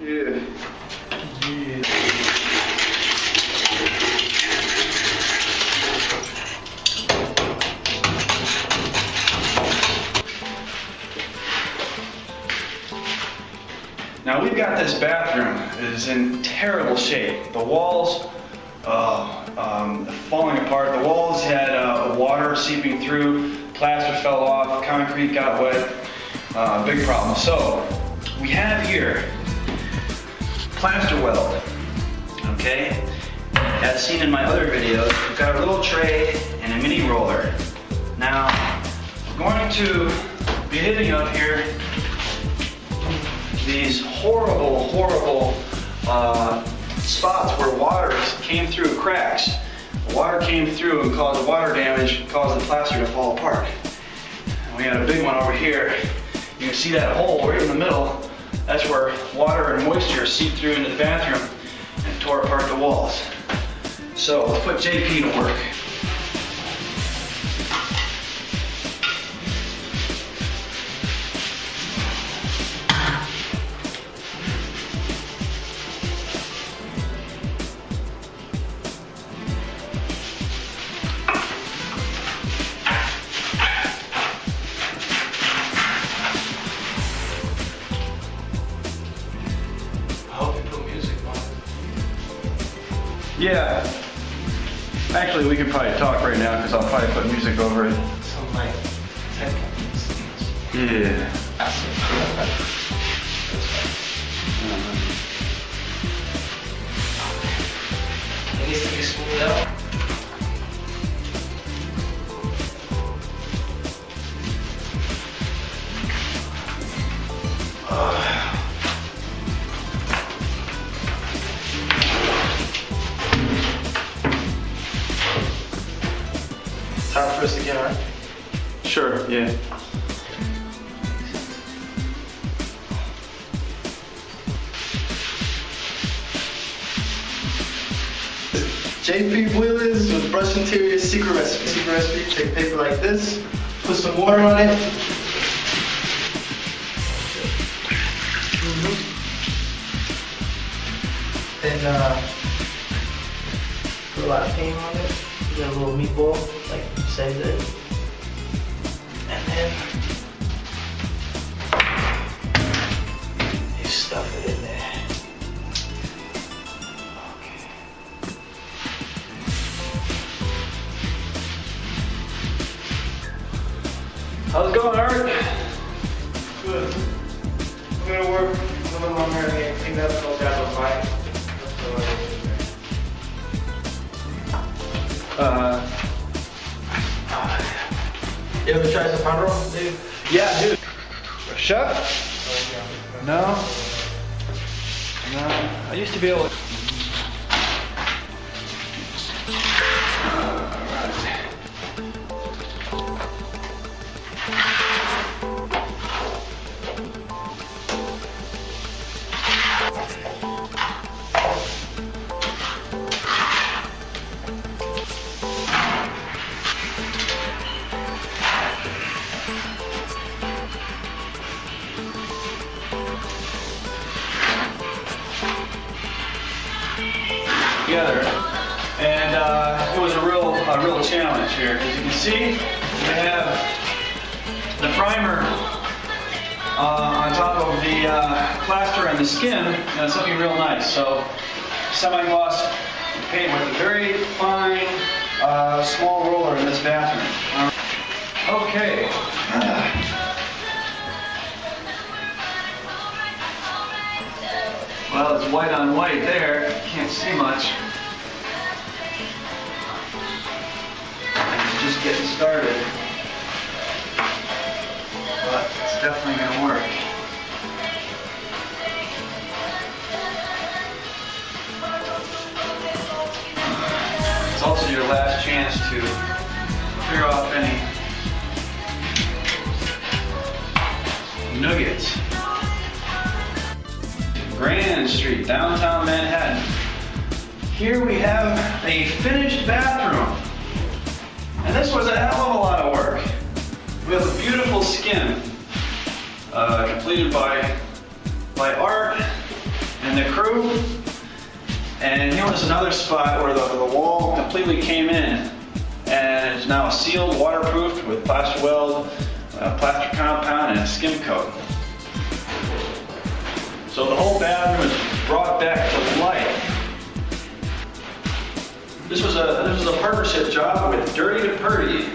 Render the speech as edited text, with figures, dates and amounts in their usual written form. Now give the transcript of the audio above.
Yeah. Yeah. Now we've got this bathroom. It is in terrible shape. The walls falling apart. The walls had water seeping through. Plaster fell off. Concrete got wet. Big problem. So we have here plaster weld. Okay. As seen in my other videos, we've got a little tray and a mini roller. Now we're going to be hitting up here these horrible spots where water came through cracks. Water came through and caused water damage, caused the plaster to fall apart. And we had a big one over here. You can see that hole right in the middle. That's where water and moisture seeped through into the bathroom and tore apart the walls. So let's put JP to work. Yeah. Actually, we could probably talk right now because I'll probably put music over it. Some like technical things. Yeah. It needs to be smoothed out. Time first again, right? Sure, yeah. JP Wheeler's with Brush Interior Secret Recipe. Secret Recipe, take paper like this, put some water on it. Then put a lot of paint on it. Get a little meatball, like you said there. And then you stuff it in there. How's it going, Art? Good. I'm gonna work a little longer and then clean up and I'll grab a bite. You ever tried some hot roll, dude? Yeah, dude. Chef? No. No. I used to be able to. Together, and it was a real challenge here. As you can see, we have the primer on top of the plaster and the skin, and it's looking real nice. So, semi-gloss paint with a very fine, small roller in this bathroom. Okay. Well, it's white on white there. Can't see much. I'm just getting started. But it's definitely going to work. It's also your last chance to clear off any nuggets. Grand Street, downtown Manhattan. Here we have a finished bathroom. And this was a hell of a lot of work. We have a beautiful skin, completed by Art. and the crew. And here was another spot where the wall completely came in, and it's now sealed, waterproofed with plaster weld, plaster compound, and skim coat. So the whole bathroom is brought back to life. This was a partnership job with Dirty to Purdy.